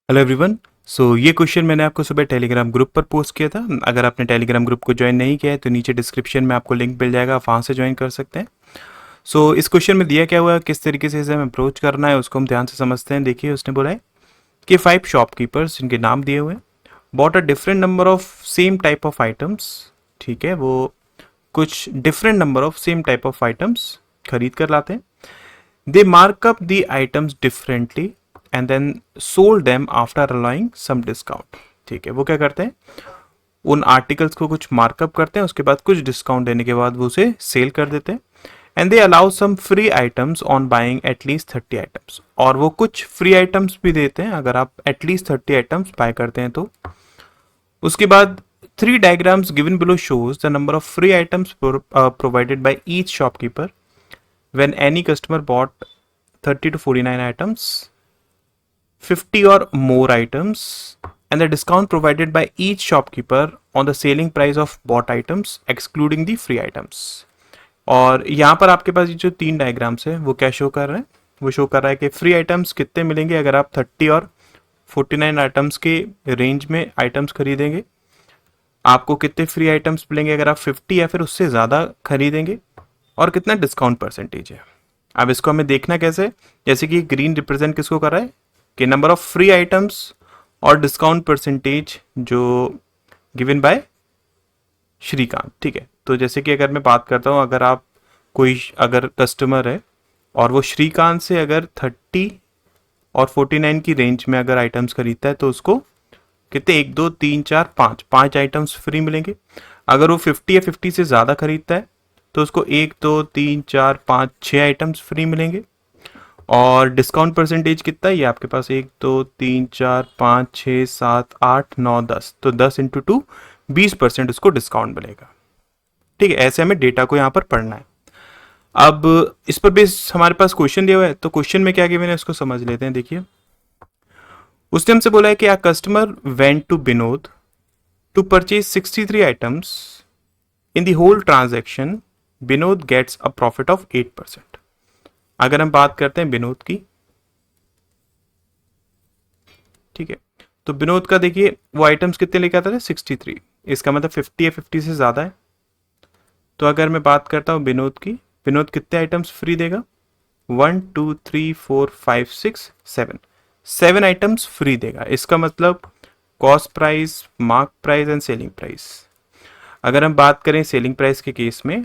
Hello everyone. ये question मैंने आपको सुबह टेलीग्राम ग्रुप पर पोस्ट किया था। अगर आपने टेलीग्राम ग्रुप को ज्वाइन नहीं किया है तो नीचे डिस्क्रिप्शन में आपको लिंक मिल जाएगा, आप वहाँ से ज्वाइन कर सकते हैं। इस क्वेश्चन में दिया क्या हुआ है, किस तरीके से इसे हमें अप्रोच करना है उसको हम ध्यान से समझते हैं। देखिए उसने बोला है कि 5 शॉपकीपर्स जिनके नाम दिए हुए हैं bought a different number of same type of items. ठीक है, वो कुछ different number of same type of items खरीद कर लाते हैं। They mark up the items differently and then sold them after allowing some discount. ठीक है, वो क्या करते हैं, उन आर्टिकल्स को कुछ मार्कअप करते हैं, उसके बाद कुछ डिस्काउंट देने के बाद वो उसे सेल कर देते हैं। And they allow some free items on buying at least 30 items, और वो कुछ फ्री आइटम्स भी देते हैं अगर आप एटलीस्ट 30 आइटम्स बाय करते हैं तो। उसके बाद 3 diagrams given below shows the number of free items provided by each shopkeeper when any customer bought 30 to 49 items, 50 or more items, and the discount provided by each shopkeeper on the selling price of bought items excluding the free items। और यहाँ पर आपके पास ये जो 3 diagrams है वो क्या show कर रहे हैं, वो शो कर रहा है कि फ्री आइटम्स कितने मिलेंगे अगर आप 30 और 49 आइटम्स के रेंज में आइटम्स खरीदेंगे, आपको कितने फ्री आइटम्स मिलेंगे अगर आप 50 या फिर उससे ज़्यादा खरीदेंगे, और कितना डिस्काउंट परसेंटेज है। अब इसको हमें देखना कैसे, जैसे कि ग्रीन रिप्रेजेंट किसको कर रहा है कि नंबर ऑफ फ्री आइटम्स और डिस्काउंट परसेंटेज जो गिवन बाय श्रीकांत। ठीक है, तो जैसे कि अगर मैं बात करता हूँ, अगर आप कोई अगर कस्टमर है और वो श्रीकांत से अगर 30 और 49 की रेंज में अगर आइटम्स खरीदता है तो उसको कितने, 1 2 3 4 5 5 आइटम्स फ्री मिलेंगे। अगर वो 50 या 50 से ज़्यादा खरीदता है तो उसको 1 2 3 4 5 6 आइटम्स फ्री मिलेंगे। और डिस्काउंट परसेंटेज कितना है, ये आपके पास 1 2 3 4 5 6 7 8 9 10, तो 10 इंटू 2 20% उसको डिस्काउंट मिलेगा। ठीक है, ऐसे हमें डेटा को यहाँ पर पढ़ना है। अब इस पर बेस हमारे पास क्वेश्चन दिया हुआ है, तो क्वेश्चन में क्या गिवन है उसको समझ लेते हैं। देखिए उसने हमसे बोला है कि a customer went to Vinod to purchase 63 items in the whole transaction, Vinod gets a profit of 8%। अगर हम बात करते हैं विनोद की, ठीक है, तो विनोद का देखिए वो आइटम्स कितने लेके आता था, 63, इसका मतलब 50 या 50 से ज़्यादा है। तो अगर मैं बात करता हूँ विनोद की, विनोद कितने आइटम्स फ्री देगा, 1 2 3 4 5 6 7, 7 आइटम्स फ्री देगा। इसका मतलब cost price, mark price and selling price. अगर हम बात करें सेलिंग प्राइस के केस में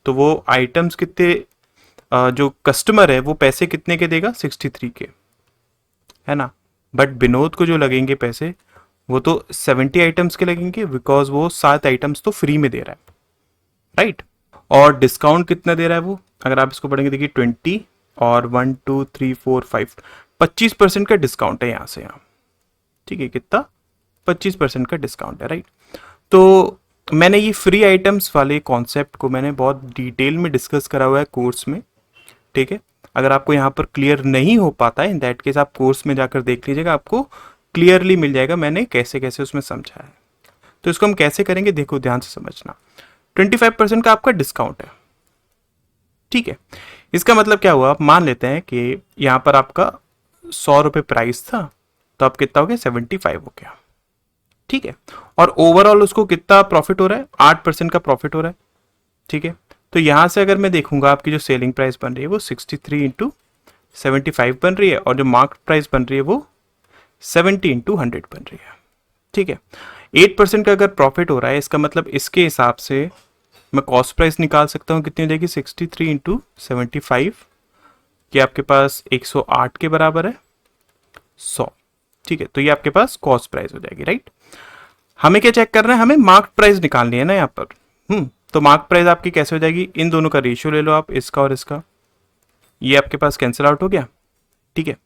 तो वो आइटम्स कितने, जो कस्टमर है वो पैसे कितने के देगा, 63 के, है ना। बट विनोद को जो लगेंगे पैसे वो तो 70 आइटम्स के लगेंगे, बिकॉज वो 7 आइटम्स तो फ्री में दे रहा है, राइट। और डिस्काउंट कितना दे रहा है वो, अगर आप इसको पढ़ेंगे देखिए 20 और 1 2 3 4 5, 25% का डिस्काउंट है यहाँ से यहाँ। ठीक है, कितना, 25% का डिस्काउंट है, राइट। तो मैंने ये फ्री आइटम्स वाले कॉन्सेप्ट को मैंने बहुत डिटेल में डिस्कस करा हुआ है कोर्स में। ठीक है, अगर आपको यहाँ पर क्लियर नहीं हो पाता है इन दैट केस आप कोर्स में जाकर देख लीजिएगा, आपको क्लियरली मिल जाएगा मैंने कैसे कैसे उसमें समझा है। तो इसको हम कैसे करेंगे, देखो ध्यान से समझना। 25% का आपका डिस्काउंट है, ठीक है। इसका मतलब क्या हुआ, आप मान लेते हैं कि यहाँ पर आपका 100 रुपये प्राइस था, तो अब कितना हो गया, 75 हो गया। ठीक है, और ओवरऑल उसको कितना प्रॉफिट हो रहा है, 8% का प्रॉफिट हो रहा है। ठीक है, तो यहां से अगर मैं देखूंगा आपकी जो सेलिंग प्राइस बन रही है वो 63 इंटू 75 बन रही है, और जो मार्केट प्राइस बन रही है वो 70 इंटू 100 बन रही है। ठीक है, 8% का अगर प्रॉफिट हो रहा है, इसका मतलब इसके हिसाब से मैं कॉस्ट प्राइस निकाल सकता हूँ, कितनी हो जाएगी, 63 इंटू 75, ये आपके पास 108 के बराबर है, 100। ठीक है, तो ये आपके पास कॉस्ट प्राइस हो जाएगी, राइट। हमें क्या चेक करना है, हमें मार्क प्राइस निकालनी है ना यहाँ पर। तो मार्क प्राइस आपकी कैसे हो जाएगी, इन दोनों का रेशियो ले लो आप, इसका और इसका, ये आपके पास कैंसिल आउट हो गया। ठीक है,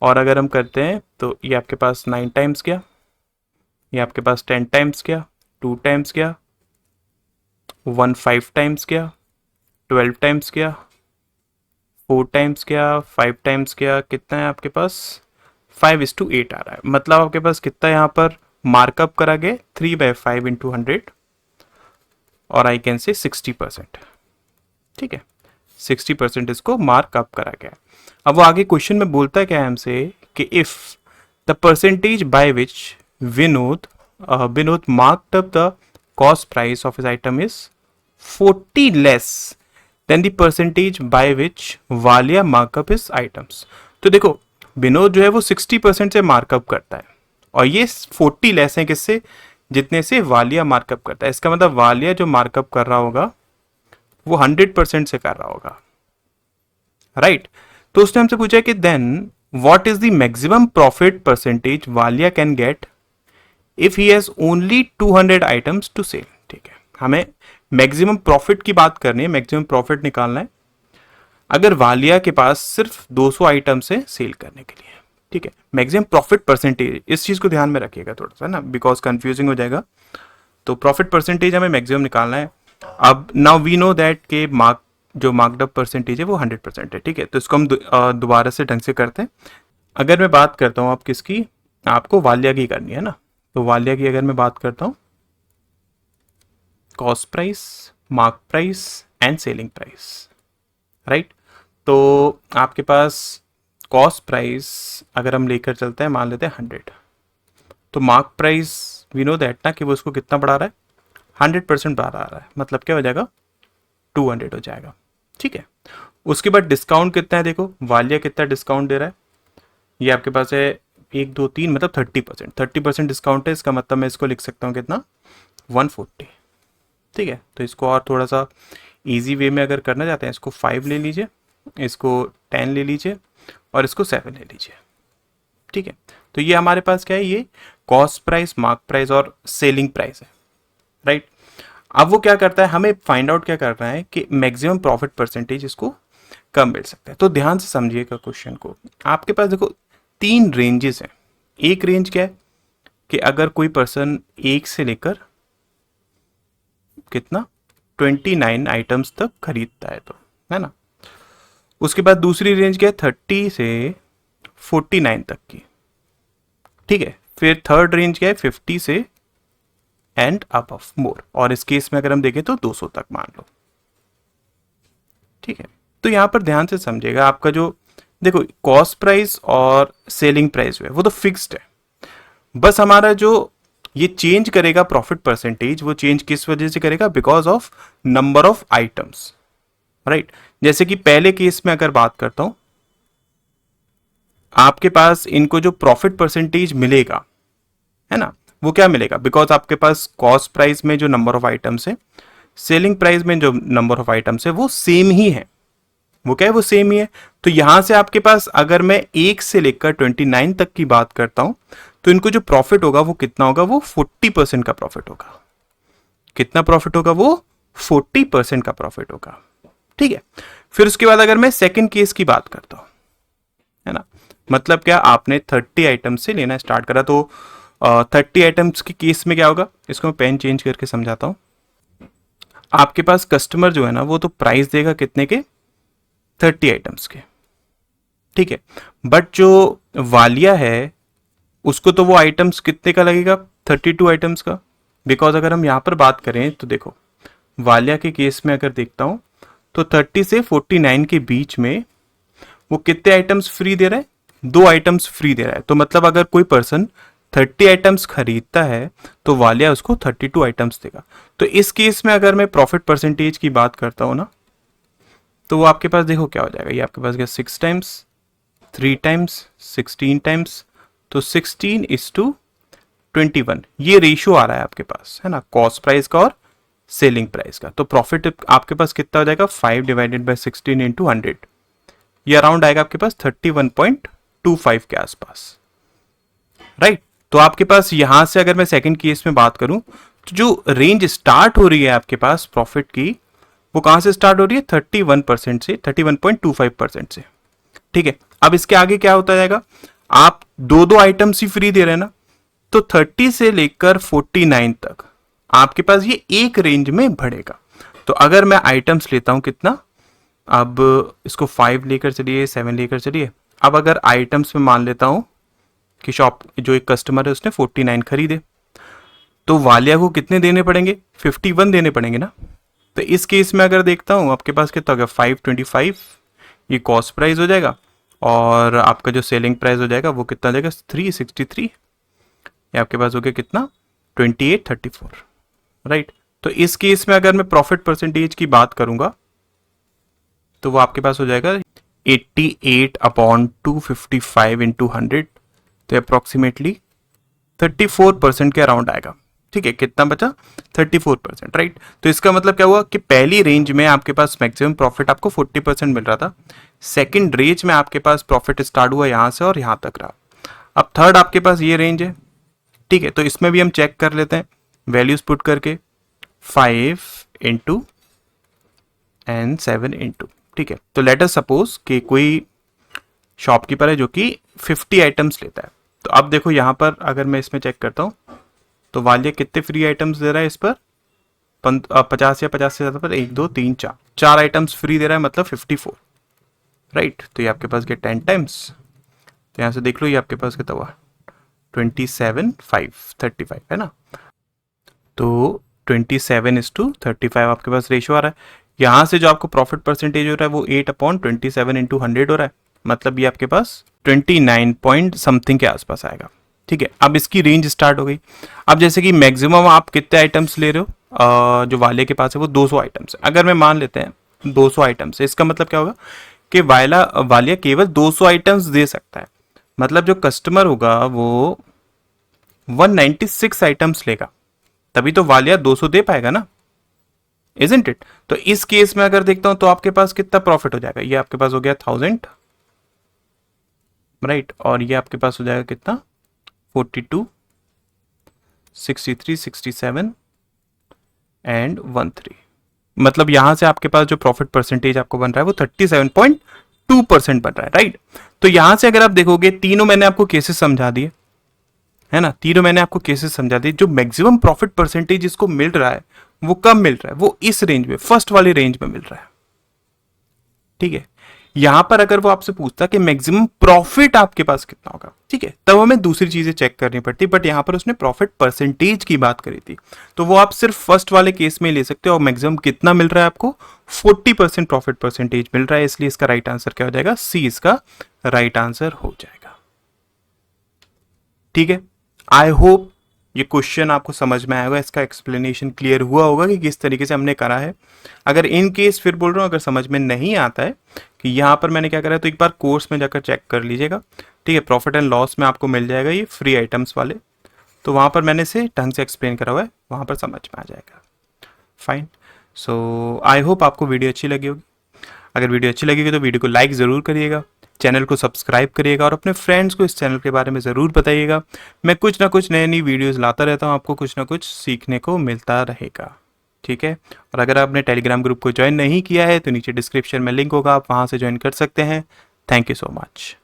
और अगर हम करते हैं तो ये आपके पास 9 टाइम्स गया, ये आपके पास 10 टाइम्स गया, 2 टाइम्स गया, 1 5 टाइम्स गया, 12 टाइम्स गया, 4 टाइम्स गया, 5 टाइम्स गया, कितना है आपके पास, 5:8 आ रहा है। मतलब आपके पास कितना यहाँ पर मार्कअप करा गया, 3/5 इंटू 100, और आई कैन से 60%। ठीक है, 60% इसको मार्कअप करा गया। अब वो आगे क्वेश्चन में बोलता है क्या है हमसे कि if the percentage by which Vinod marked up the cost price of his item is 40 less than the percentage by which Walia markup his items. तो देखो विनोद जो है वो 60% से मार्कअप करता है और ये 40 लेस है किससे, जितने से वालिया मार्कअप करता है। इसका मतलब वालिया जो मार्कअप कर रहा होगा वो 100% से कर रहा होगा, राइट। तो उसने हमसे पूछा कि then what is the maximum profit percentage Walia can get if he has only 200 items to sell. ठीक है, हमें मैक्सिमम प्रॉफिट की बात करनी है, मैक्सिमम प्रॉफिट निकालना है अगर वालिया के पास सिर्फ 200 आइटम्स है सेल करने के लिए। ठीक है, मैक्सिमम प्रॉफिट परसेंटेज, इस चीज को ध्यान में रखिएगा थोड़ा सा ना, बिकॉज कंफ्यूजिंग हो जाएगा। तो प्रॉफिट परसेंटेज हमें मैक्सिमम निकालना है। अब नाउ वी नो दैट के जो मार्कअप परसेंटेज है वो 100% है। ठीक है, तो इसको हम दोबारा से ढंग से करते हैं। अगर मैं बात करता हूं आप किसकी, आपको वालिया की करनी है ना, तो वालिया की अगर मैं बात करता हूं, cost price, mark price and selling price, right. तो आपके पास कॉस्ट प्राइस अगर हम लेकर चलते हैं, मान लेते हैं 100, तो mark price we know that ना कि वो उसको कितना बढ़ा रहा है, 100% बढ़ा रहा है, मतलब क्या हो जाएगा 200 हो जाएगा। ठीक है, उसके बाद डिस्काउंट कितना है, देखो वालिया कितना डिस्काउंट दे रहा है, ये आपके पास है 1 2 3 मतलब 30% डिस्काउंट है। इसका मतलब मैं इसको लिख सकता हूँ कितना, 140। ठीक है, तो इसको और थोड़ा सा इजी वे में अगर करना चाहते हैं, इसको 5 ले लीजिए, इसको 10 ले लीजिए और इसको 7 ले लीजिए। ठीक है, तो ये हमारे पास क्या है, ये कॉस्ट प्राइस, मार्क प्राइस और सेलिंग प्राइस है, राइट। अब वो क्या करता है, हमें फाइंड आउट क्या करना है कि मैक्सिमम प्रॉफिट परसेंटेज इसको कम मिल सकता है। तो ध्यान से समझिएगा क्वेश्चन को। आपके पास देखो 3 रेंजेस हैं। एक रेंज क्या है कि अगर कोई पर्सन 1 से लेकर कितना 29 आइटम्स तक खरीदता है, तो है ना। उसके बाद दूसरी रेंज क्या है, 30 से 49 तक की। ठीक है, फिर थर्ड रेंज क्या है, 50 से एंड अप ऑफ मोर, और इस केस में अगर हम देखें तो 200 तक मान लो। ठीक है, तो यहां पर ध्यान से समझिएगा, आपका जो देखो कॉस्ट प्राइस और सेलिंग प्राइस है वो तो फिक्स्ड है, बस हमारा जो ये चेंज करेगा प्रॉफिट परसेंटेज, वो चेंज किस वजह से करेगा, because of number of items, right. जैसे कि पहले केस में अगर बात करता हूं, आपके पास इनको जो प्रॉफिट परसेंटेज मिलेगा, है ना, वो क्या मिलेगा, बिकॉज आपके पास कॉस्ट प्राइस में जो नंबर ऑफ आइटम्स है, सेलिंग प्राइस में जो नंबर ऑफ आइटम्स है वो सेम ही है, वो क्या है, वो सेम ही है। तो यहां से आपके पास अगर मैं 1 से लेकर 29 तक की बात करता हूं, तो इनको जो प्रॉफिट होगा वो कितना होगा, वो 40% का प्रॉफिट होगा। कितना प्रॉफिट होगा, वो 40% का प्रॉफिट होगा। ठीक है, फिर उसके बाद अगर मैं सेकंड केस की बात करता हूं, है ना, मतलब क्या, आपने 30 आइटम से लेना स्टार्ट करा, तो 30 आइटम्स के केस में क्या होगा, इसको मैं पेन चेंज करके समझाता हूं। आपके पास कस्टमर जो है ना, वो तो प्राइस देगा कितने के, 30 आइटम्स के। ठीक है, बट जो वालिया है उसको तो वो आइटम्स कितने का लगेगा, 32 आइटम्स का। बिकॉज अगर हम यहां पर बात करें तो देखो वालिया के केस में अगर देखता हूं तो 30 से 49 के बीच में वो कितने आइटम्स फ्री दे रहा है, 2 आइटम्स फ्री दे रहा है। तो मतलब अगर कोई पर्सन 30 आइटम्स खरीदता है तो वालिया उसको 32 आइटम्स देगा। तो इस केस में अगर मैं प्रॉफिट परसेंटेज की बात करता हूं ना, तो वो आपके पास देखो क्या हो जाएगा, ये आपके पास क्या 6 टाइम्स, 3 टाइम्स, 16 टाइम्स, तो 16:21 ये रेशियो आ रहा है आपके पास, है ना, कॉस्ट प्राइस का और सेलिंग प्राइस का। तो प्रॉफिट आपके पास कितना हो जाएगा, 5 डिवाइडेड बाय 16 इंटू 100, ये अराउंड आएगा आपके पास 31.25 के आसपास, राइट। तो आपके पास यहां से अगर मैं सेकंड केस में बात करूं, तो जो रेंज स्टार्ट हो रही है आपके पास प्रॉफिट की, वो कहां से स्टार्ट हो रही है, 31% से, 31.25% से। ठीक है, अब इसके आगे क्या होता जाएगा, आप 2 आइटम्स ही फ्री दे रहे हैं ना, तो 30 से लेकर 49 तक आपके पास ये एक रेंज में बढ़ेगा। तो अगर मैं आइटम्स लेता हूं कितना, अब इसको 5 लेकर चलिए, 7 लेकर चलिए। अब अगर आइटम्स में मान लेता हूं कि शॉप जो एक कस्टमर है उसने 49 खरीदे, तो वालिया को कितने देने पड़ेंगे, 51 देने पड़ेंगे ना। तो इस केस में अगर देखता हूं आपके पास कितना हो गया, 525, ये कॉस्ट प्राइस हो जाएगा, और आपका जो सेलिंग प्राइस हो जाएगा वो कितना हो जाएगा 363, ये आपके पास हो गया कितना 2834, राइट। तो इस केस में अगर मैं प्रॉफिट परसेंटेज की बात करूंगा तो वो आपके पास हो जाएगा 88 अपॉन 255 इंटू 100, तो अप्रोक्सीमेटली 34% के अराउंड आएगा। ठीक है, कितना बचा 34%, राइट। तो इसका मतलब क्या हुआ कि पहली रेंज में आपके पास मैक्सिमम प्रॉफिट आपको 40% मिल रहा था, सेकंड रेंज में आपके पास प्रॉफिट स्टार्ट हुआ यहां से और यहां तक रहा। अब थर्ड आपके पास ये रेंज है, ठीक है। तो इसमें भी हम चेक कर लेते हैं वैल्यूज पुट करके 5 इंटू एंड 7 इंटू, ठीक है। तो लेट अस सपोज कि कोई शॉपकीपर है जो कि 50 आइटम्स लेता है। तो अब देखो यहां पर अगर मैं इसमें चेक करता हूं तो वालिया कितने फ्री आइटम्स दे रहा है इस पर 50 या 50 से ज्यादा पर 1 2 3 4 4 आइटम्स फ्री दे रहा है, मतलब 54, राइट। तो ये आपके पास के 10 टाइम्स, तो यहां से देख लो ये आपके पास कितना हुआ 27,535 है ना। तो 27:35 आपके पास रेशियो आ रहा है। यहां से जो आपको प्रॉफिट परसेंटेज हो रहा है वो 8/27 इंटू 100 हो रहा है, मतलब ये आपके पास 29 पॉइंट समथिंग के आसपास आएगा। ठीक है, अब इसकी रेंज स्टार्ट हो गई। अब जैसे कि मैक्सिमम आप कितने आइटम्स ले रहे हो, जो वाले के पास है वो 200 आइटम्स है। अगर मैं मान लेते हैं 200 आइटम्स है, इसका मतलब क्या होगा कि वालिया केवल 200 आइटम्स दे सकता है, मतलब जो कस्टमर होगा वो 196 आइटम्स लेगा, तभी तो वालिया 200 दे पाएगा ना, इजंट इट। तो इस केस में अगर देखता हूं तो आपके पास कितना प्रॉफिट हो जाएगा, ये आपके पास हो गया 1000, राइट। और ये आपके पास हो जाएगा कितना 42, 63, 67 एंड 13, मतलब यहां से आपके पास जो प्रॉफिट परसेंटेज आपको बन रहा है वो 37.2% बन रहा है, राइट। तो यहां से अगर आप देखोगे तीनों मैंने आपको केसेस समझा दिए, है ना, तीनों मैंने आपको केसेस समझा दिए। जो मैक्सिमम प्रॉफिट परसेंटेज इसको मिल रहा है वो कब मिल रहा है, वो इस रेंज में, फर्स्ट वाली रेंज में मिल रहा है। ठीक है, यहां पर अगर वो आपसे पूछता कि मैक्सिमम प्रॉफिट आपके पास कितना होगा, ठीक है, तब हमें दूसरी चीजें चेक करनी पड़ती, बट यहां पर उसने प्रॉफिट परसेंटेज की बात करी थी, तो वो आप सिर्फ फर्स्ट वाले केस में ले सकते हो। और मैक्सिमम कितना मिल रहा है आपको 40% प्रॉफिट परसेंटेज मिल रहा है, इसलिए इसका राइट आंसर क्या हो जाएगा, सी इसका राइट आंसर हो जाएगा। ठीक है, आई होप ये क्वेश्चन आपको समझ में आएगा, इसका एक्सप्लेनेशन क्लियर हुआ होगा कि किस तरीके से हमने करा है। अगर इन केस फिर बोल रहा हूं अगर समझ में नहीं आता है कि यहां पर मैंने क्या करा है, तो एक बार कोर्स में जाकर चेक कर लीजिएगा। ठीक है, प्रॉफिट एंड लॉस में आपको मिल जाएगा ये फ्री आइटम्स वाले, तो वहां पर मैंने इसे ढंग से एक्सप्लेन करा हुआ है, वहां पर समझ में आ जाएगा। फाइन, सो आई होप आपको वीडियो अच्छी लगी होगी। अगर वीडियो अच्छी लगेगी तो वीडियो को लाइक ज़रूर करिएगा, चैनल को सब्सक्राइब करिएगा और अपने फ्रेंड्स को इस चैनल के बारे में ज़रूर बताइएगा। मैं कुछ ना कुछ नई नई वीडियोस लाता रहता हूँ, आपको कुछ ना कुछ सीखने को मिलता रहेगा। ठीक है, और अगर आपने टेलीग्राम ग्रुप को ज्वाइन नहीं किया है तो नीचे डिस्क्रिप्शन में लिंक होगा, आप वहाँ से ज्वाइन कर सकते हैं। Thank you so much.